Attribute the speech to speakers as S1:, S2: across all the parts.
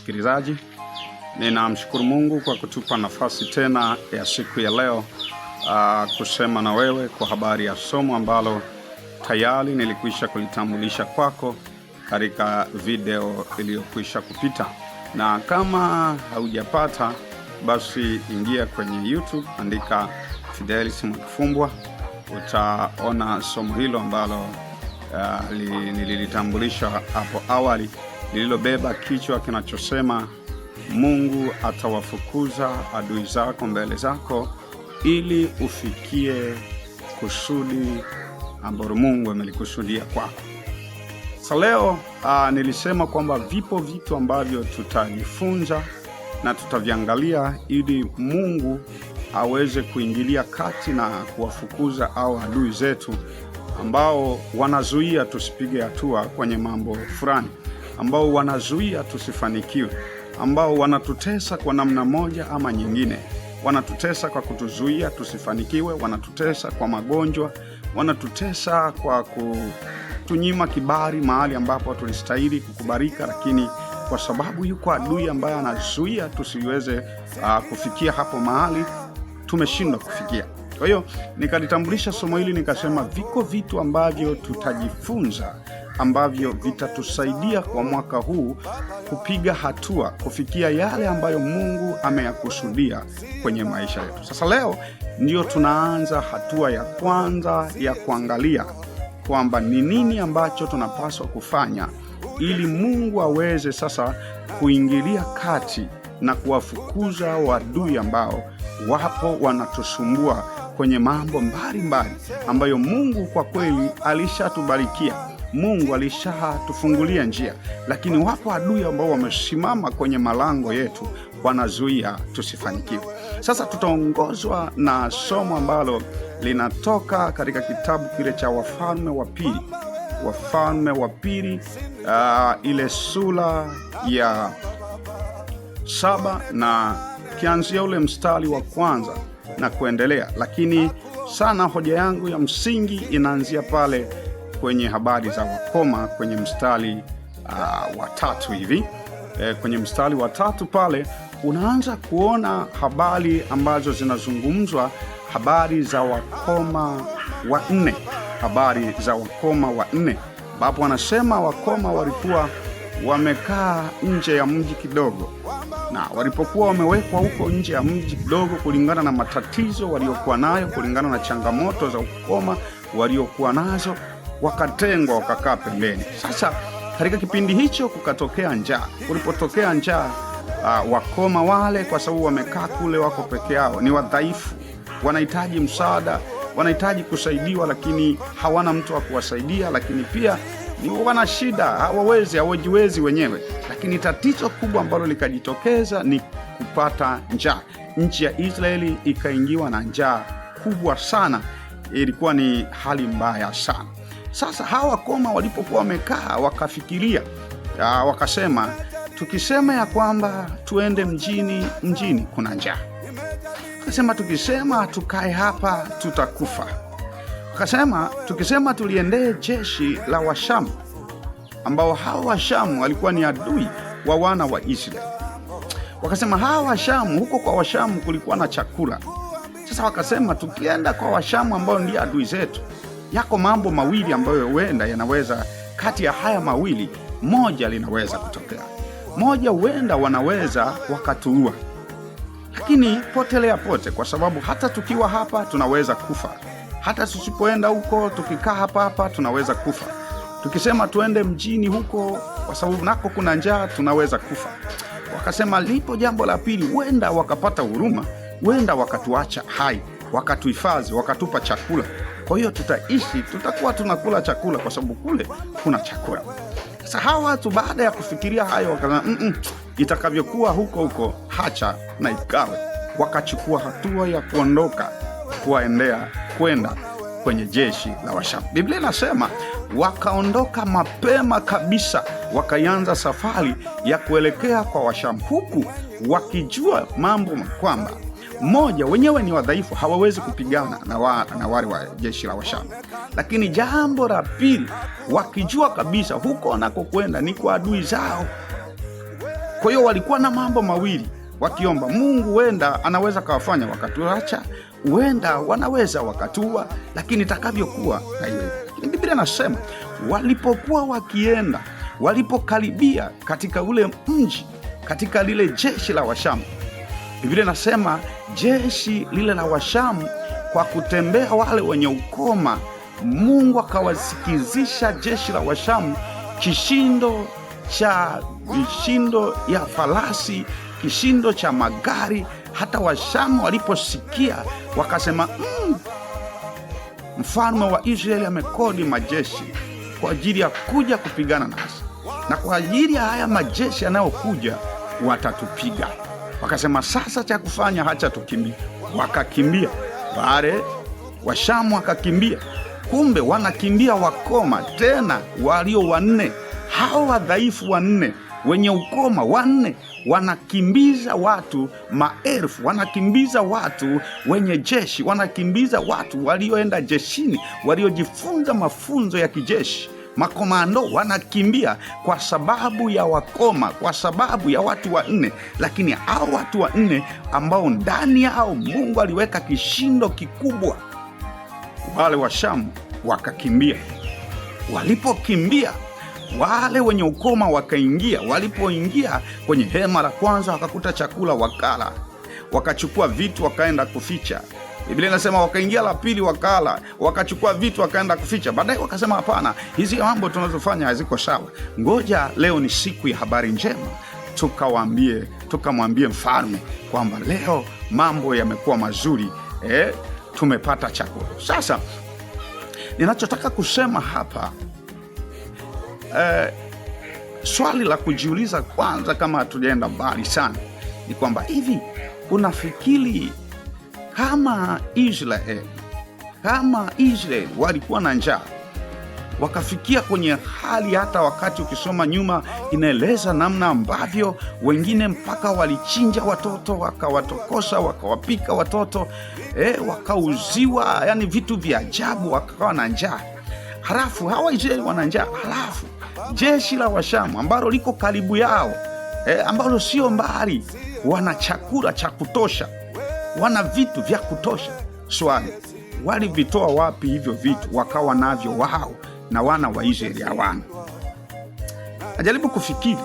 S1: msikilizaji. Ninamshukuru Mungu kwa kutupa nafasi tena ya siku ya leo kusema na wewe kwa habari ya somo ambalo tayari nilikwisha kulitambulisha kwako katika video iliyokwisha kupita. Na kama haujapata, basi ingia kwenye YouTube, andika Fidelis Mwakifumbwa, utaona somo hilo ambalo nililitambulisha hapo awali, lililobeba kichwa kinachosema Mungu atawafukuza adui zako mbele zako ili ufikie kusudi ambalo Mungu amelikusudia kwako. Leo nilisema kwamba vipo vitu ambavyo tutajifunza na tutaviangalia ili Mungu aweze kuingilia kati na kuwafukuza au adui zetu ambao wanazuia tusipige hatua kwenye mambo fulani, ambao wanazuia tusifanikiwe, ambao wanatutesa kwa namna moja ama nyingine. Wanatutesa kwa kutuzuia tusifanikiwe, wanatutesa kwa magonjwa, wanatutesa kwa kutunyima kibali mahali ambapo tulistahili kukubarika, lakini kwa sababu yuko adui ambaye anazuia tusiweze kufikia hapo mahali tumeshindwa kufikia. Kwa hiyo nikalitambulisha somo hili nikasema viko vitu ambavyo tutajifunza ambavyo vitatusaidia kwa mwaka huu kupiga hatua kufikia yale ambayo Mungu ameyakusudia kwenye maisha yetu. Sasa leo ndio tunaanza hatua ya kwanza ya kuangalia kwamba ni nini ambacho tunapaswa kufanya ili Mungu aweze sasa kuingilia kati na kuwafukuza wadui ambao wapo wanatusumbua kwenye mambo mbalimbali ambayo Mungu kwa kweli alishatubarikia. Mungu alishatufungulia njia, lakini wapo adui ambao wamesimama kwenye malango yetu wanazuia tusifanikiwe. Sasa tutaongozwa na somo ambalo linatoka katika kitabu kile cha Wafalme wa Pili, ile sura ya 7 na kianzia ule mstari wa kwanza na kuendelea, lakini sana hoja yangu ya msingi inaanzia pale kwenye habari za wakoma kwenye mstari wa 3 hivi. Kwenye mstari wa 3 pale unaanza kuona habari ambazo zinazungumzwa, habari za wakoma wanne, habari za wakoma wanne, ambapo wanasema wakoma walikuwa wamekaa nje ya mji kidogo, na walipokuwa wamewekwa huko nje ya mji kidogo, kulingana na matatizo waliokuwa nayo, kulingana na changamoto za ukoma waliokuwa nazo, wakatengwa, wakakaa pembeni. Sasa katika kipindi hicho kukatokea njaa. Kulipotokea njaa, wakoma wale, kwa sababu wamekaa kule wako peke yao, ni wadhaifu, wanahitaji msaada, wanahitaji kusaidiwa, lakini hawana mtu wa kuwasaidia, lakini pia ni wana shida, hawajiwezi wenyewe. Lakini tatizo kubwa ambalo likajitokeza ni kupata njaa. Nchi ya Israeli ikaingiwa na njaa kubwa sana, ilikuwa ni hali mbaya sana. Sasa hawa wakoma walipokuwa wamekaa wakafikiria, wakasema tukisema ya kwamba tuende mjini kuna njaa. Wakasema tukisema tukae hapa tutakufa. Wakasema tukisema tuliendee jeshi la Washamu, ambao hawa Washamu walikuwa ni adui wa wana wa Israeli. Wakasema hawa Washamu, huko kwa Washamu kulikuwa na chakula. Sasa wakasema tukienda kwa Washamu ambao ndio adui zetu, yako mambo mawili ambayo huenda yanaweza, kati ya haya mawili moja linaweza kutokea. Moja, huenda wanaweza wakatuua, lakini potelea pote, kwa sababu hata tukiwa hapa tunaweza kufa. Hata tusipoenda huko, tukikaa hapa tunaweza kufa. Tukisema tuende mjini huko, kwa sababu nako kuna njaa, tunaweza kufa. Wakasema lipo jambo la pili, huenda wakapata huruma, huenda wakatuacha hai, wakatuhifadhi, wakatupa chakula. Kwa hiyo tutaishi, tutakuwa tunakula chakula kwa sababu kule kuna chakula. Sasa hawa watu baada ya kufikiria hayo wakasema itakavyokuwa huko hacha na ikawe. Wakachukua hatua ya kuondoka kwenda kwenye jeshi la Washamu. Biblia inasema wakaondoka mapema kabisa, wakaanza safari ya kuelekea kwa Washamu, huku wakijua mambo kwamba moja, wenyewe ni wadhaifu, hawawezi kupigana na wale wa jeshi la Washamu. Lakini jambo la pili, wakijua kabisa huko wanakokwenda ni kwa adui zao. Kwa hiyo walikuwa na mambo mawili wakiomba. Mungu huenda anaweza kawafanya wakatuacha, huenda wanaweza wakatua, lakini itakavyokuwa na hiyo. Lakini Biblia nasema walipokuwa wakienda, walipokaribia katika ule mji, katika lile jeshi la Washamu, Biblia nasema jeshi lile la Washamu kwa kutembea wale wenye ukoma, Mungu akawasikizisha jeshi la Washamu kishindo ya farasi, kishindo cha magari. Hata Washamu waliposikia wakasema, mfalme wa Israeli amekodi majeshi kwa ajili ya kuja kupigana nasi, na kwa ajili ya haya majeshi yanayokuja watatupiga. Wakasema sasa cha kufanya hacha tukimbie. Wakakimbia wale Washamu, wakakimbia. Kumbe wanakimbia wakoma, tena walio wanne. Hao wadhaifu wanne wenye ukoma wanne wanakimbiza watu maelfu, wanakimbiza watu wenye jeshi, wanakimbiza watu walioenda jeshini, waliojifunza mafunzo ya kijeshi. Makomando wanakimbia kwa sababu ya wakoma, kwa sababu ya watu wanne. Lakini hao watu wanne ambao ndani yao Mungu aliweka kishindo kikubwa, wale Washamu wakakimbia. Walipokimbia, wale wenye ukoma wakaingia. Walipoingia kwenye hema la kwanza, wakakuta chakula, wakala, wakachukua vitu wakaenda kuficha. Biblia inasema wakaingia la pili, wakala, wakachukua vitu wakaenda kuficha. Baadaye wakasema hapana, hizi mambo tunazofanya haziko sawa, ngoja leo ni siku ya habari njema, tukamwambie mfalme kwamba leo mambo yamekuwa mazuri, tumepata chakula. Sasa ninachotaka kusema hapa, swali la kujiuliza kwanza, kama hatujaenda mbali sana, ni kwamba hivi unafikiri kama Israeli walikuwa na njaa, wakafikia kwenye hali, hata wakati ukisoma nyuma inaeleza namna ambavyo wengine mpaka walichinja watoto, wakawatokosa, wakawapika watoto, wakauziwa, yani vitu vya ajabu, wakawa na njaa. Halafu hawa Israeli wana njaa, halafu jeshi la Washamu ambalo liko karibu yao, ambalo sio mbali, wana chakula cha kutosha, wana vitu vya kutosha. Swali, walivitoa wapi hivyo vitu wakawa navyo wao na wana wa Israeli hawana? Najaribu kufikiri,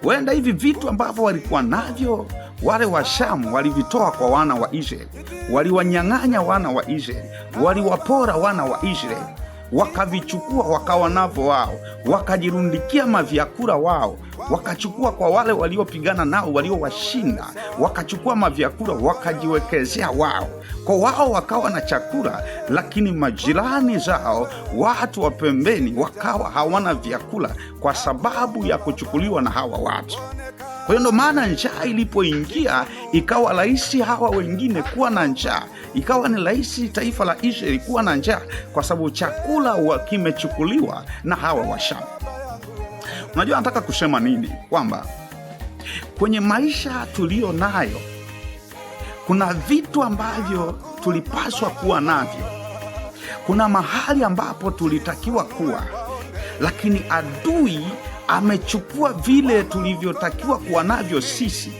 S1: huenda hivi vitu ambavyo walikuwa navyo wale Washamu walivitoa kwa wana wa Israeli, waliwanyang'anya wana wa Israeli, waliwapora wana wa Israeli, wakavichukua wakawa navyo wao, wakajirundikia mavyakula wao, wakachukua kwa wale waliopigana nao, waliowashinda, wakachukua mavyakula wakajiwekezea wao. Kwa wao wakawa na chakula, lakini majirani zao, watu wa pembeni, wakawa hawana vyakula kwa sababu ya kuchukuliwa na hawa watu. Kwa hiyo ndo maana njaa ilipoingia, ikawa rahisi hawa wengine kuwa na njaa, ikawa ni rahisi taifa la Israeli kuwa na njaa, kwa sababu chakula kimechukuliwa na hawa Washamu. Unajua nataka kusema nini? Kwamba kwenye maisha tulio nayo kuna vitu ambavyo tulipaswa kuwa navyo, kuna mahali ambapo tulitakiwa kuwa, lakini adui amechukua vile tulivyotakiwa kuwa navyo sisi,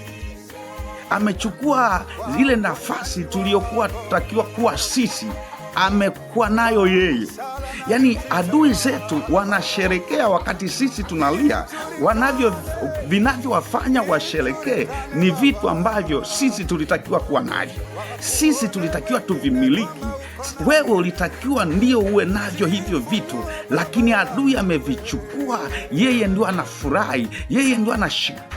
S1: amechukua zile nafasi tuliyokuwa tutakiwa kuwa sisi, amekuwa nayo yeye. Yaani adui zetu wanasherekea wakati sisi tunalia. Vinavyowafanya washerekee ni vitu ambavyo sisi tulitakiwa kuwa navyo, sisi tulitakiwa tuvimiliki. Wewe ulitakiwa ndio uwe navyo hivyo vitu, lakini adui amevichukua. Yeye ndio anafurahi, yeye ndio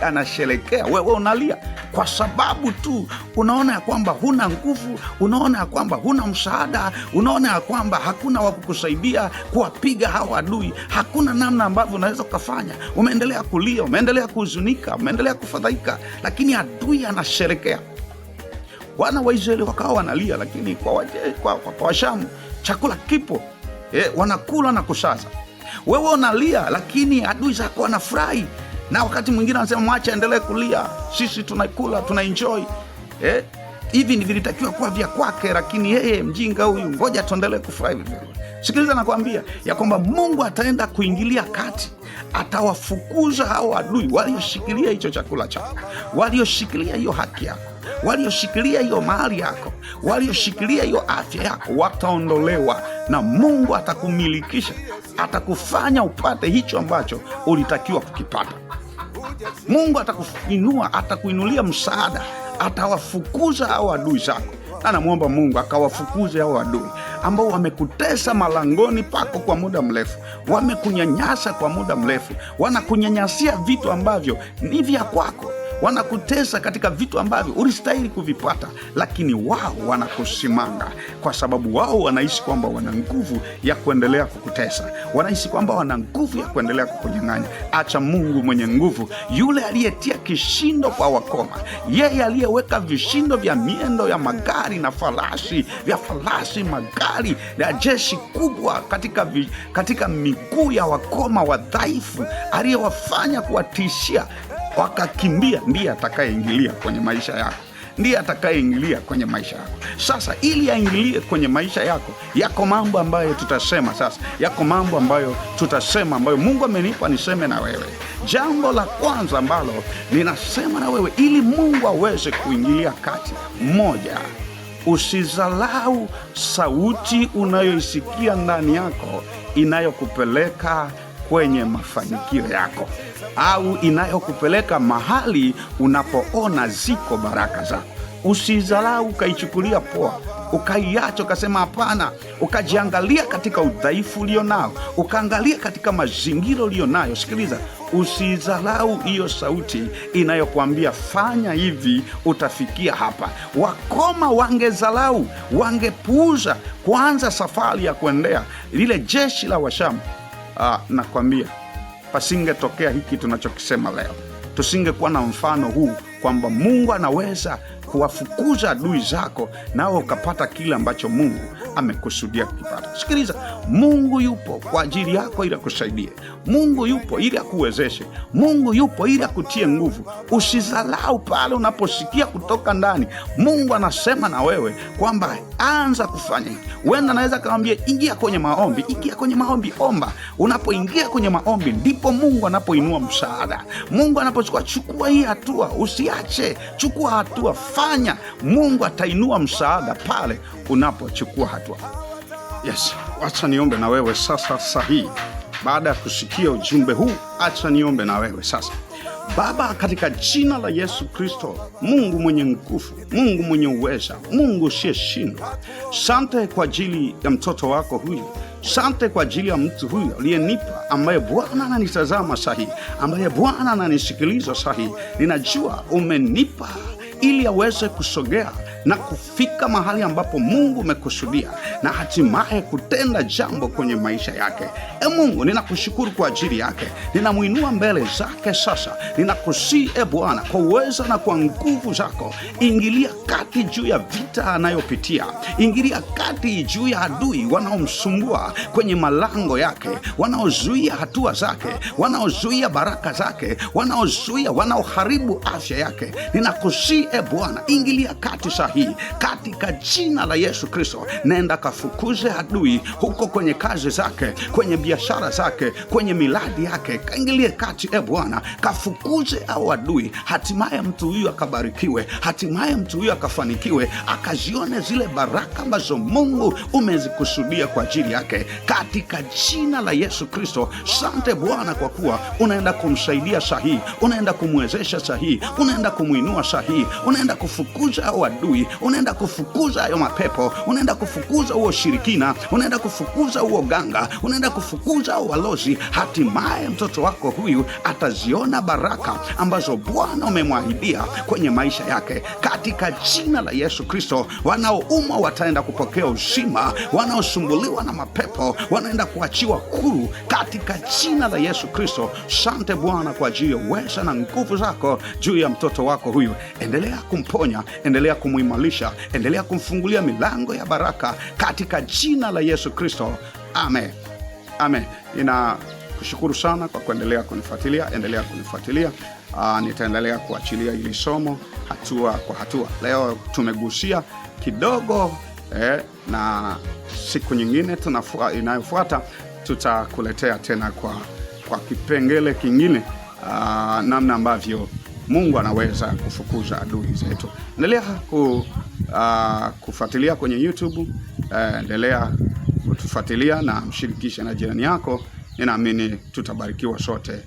S1: anasherekea, wewe unalia kwa sababu tu unaona ya kwamba huna nguvu, unaona ya kwamba huna msaada, unaona ya kwamba hakuna wa kukusaidia kuwapiga hawa adui, hakuna namna ambavyo unaweza kufanya. Umeendelea kulia, umeendelea kuhuzunika, umeendelea kufadhaika, lakini adui anasherekea. Wana wa Israeli wakawa wanalia, lakini kwa Washamu chakula kipo, wanakula na kusaza. Wewe unalia, lakini adui zako wanafurahi, na wakati mwingine anasema mwacha endelee kulia, sisi tunakula, tunaenjoy. hivi ndivyo vilitakiwa kuwa vya kwake, lakini yeye mjinga huyu, ngoja tuendelee kufurahi vile. Sikiliza, nakwambia ya kwamba Mungu ataenda kuingilia kati, atawafukuza hao adui walioshikilia hicho chakula chako, walioshikilia hiyo haki yako, walioshikilia hiyo mahali yako, walioshikilia hiyo afya yako, wataondolewa na Mungu atakumilikisha, atakufanya upate hicho ambacho ulitakiwa kukipata. Mungu atakuinua, atakuinulia msaada, atawafukuza hao adui zako. Anamwomba Mungu akawafukuze hao adui ambao wamekutesa malangoni pako kwa muda mrefu, wamekunyanyasa kwa muda mrefu, wanakunyanyasia vitu ambavyo ni vya kwako, wanakutesa katika vitu ambavyo ulistahili kuvipata, lakini wao wanakusimanga kwa sababu wao wanahisi kwamba wana nguvu ya kuendelea kukutesa, wanahisi kwamba wana nguvu ya kuendelea kukunyang'anya. Acha Mungu mwenye nguvu, yule aliyetia kishindo kwa wakoma, yeye aliyeweka vishindo vya miendo ya magari na farasi, vya farasi, magari ya jeshi kubwa katika miguu ya wakoma wadhaifu, aliyewafanya kuwatishia wakakimbia, ndiye atakayeingilia kwenye maisha yako, ndiye atakayeingilia kwenye maisha yako. Sasa ili aingilie kwenye maisha yako, yako mambo ambayo tutasema sasa, yako mambo ambayo tutasema, ambayo Mungu amenipa niseme na wewe. Jambo la kwanza ambalo ninasema na wewe ili Mungu aweze kuingilia kati, moja, usizalau sauti unayoisikia ndani yako inayokupeleka kwenye mafanikio yako, au inayokupeleka mahali unapoona ziko baraka zako. Usizalau ukaichukulia poa, ukaiacha ukasema hapana, ukajiangalia katika udhaifu ulio nao, ukaangalia katika mazingira ulio nayo. Sikiliza, usizalau hiyo sauti inayokuambia fanya hivi utafikia hapa. Wakoma wangezalau, wangepuuza kuanza safari ya kuendea lile jeshi la Washamu, nakwambia pasingetokea hiki tunachokisema leo. Tusingekuwa na mfano huu kwamba Mungu anaweza kuwafukuza adui zako nao ukapata kile ambacho Mungu amekusudia kukipata. Sikiliza, Mungu yupo kwa ajili yako ili akusaidie. Mungu yupo ili akuwezeshe. Mungu yupo ili akutie nguvu. Usizalau pale unaposikia kutoka ndani Mungu anasema na wewe kwamba anza kufanya hivi. Wenda naweza kumwambia ingia kwenye maombi, ingia kwenye maombi, omba. Unapoingia kwenye maombi ndipo Mungu anapoinua msaada. Mungu anapochukua, chukua hii hatua, usiache, chukua hatua, fanya. Mungu atainua msaada pale unapochukua hatua. Yes, acha niombe na wewe sasa sahihi. Baada ya kusikia ujumbe huu, acha niombe na wewe sasa. Baba, katika jina la Yesu Kristo, Mungu mwenye nguvu, Mungu mwenye uweza, Mungu usiyeshindwa, sante kwa ajili ya mtoto wako huyu. Sante kwa ajili ya mtu huyu aliyenipa, ambaye Bwana ananitazama sahihi, ambaye Bwana ananisikiliza sahihi. Ninajua umenipa ili aweze kusogea na kufika mahali ambapo Mungu umekusudia na hatimaye kutenda jambo kwenye maisha yake. Mungu, ninakushukuru kwa ajili yake. Ninamuinua mbele zake sasa. Ninakusihi Bwana, kwa uweza na kwa nguvu zako, ingilia kati juu ya vita anayopitia. Ingilia kati juu ya adui wanaomsumbua kwenye malango yake, wanaozuia hatua zake, wanaozuia baraka zake, wanaoharibu afya yake. Ninakusihi Bwana, ingilia kati sahihi katika jina la Yesu Kristo. Nenda kafukuze adui huko kwenye kazi zake, kwenye biashara zake, kwenye miladi yake. Kaingilie kati Bwana, kafukuze hao adui. Hatimaye mtu huyu akabarikiwe, hatimaye mtu huyu akafanikiwe, akazione zile baraka ambazo Mungu umezikusudia kwa ajili yake katika jina la Yesu Kristo. Sante Bwana kwa kuwa unaenda kumsaidia sahihi, unaenda kumwezesha sahihi, unaenda kumuinua sahihi, unaenda kufukuza hao adui, unaenda kufukuza hayo mapepo, unaenda kufukuza huo shirikina, unaenda kufukuza huo ganga, unaenda kufukuza hao walozi. Hatimaye mtoto wako huyu ataziona baraka ambazo Bwana umemwahidia kwenye maisha yake katika jina la Yesu Kristo. Wanaoumwa wataenda kupokea uzima, wanaosumbuliwa na mapepo wanaenda kuachiwa huru katika jina la Yesu Kristo. Sante Bwana kwa ajili ya uweza na nguvu zako juu ya mtoto wako huyu. Endelea kumponya, endelea kumuimarisha, endelea kumfungulia milango ya baraka katika jina la Yesu Kristo. Amen. Amen. Kushukuru sana kwa kuendelea kunifuatilia. Endelea kunifuatilia. nitaendelea kuachilia hili somo hatua kwa hatua. Leo tumegusia kidogo na siku nyingine inayofuata tutakuletea tena kwa kipengele kingine namna ambavyo Mungu anaweza kufukuza adui zetu. Endelea kufuatilia kwenye YouTube, endelea kutufuatilia na mshirikishe na jirani yako. Ninaamini tutabarikiwa sote.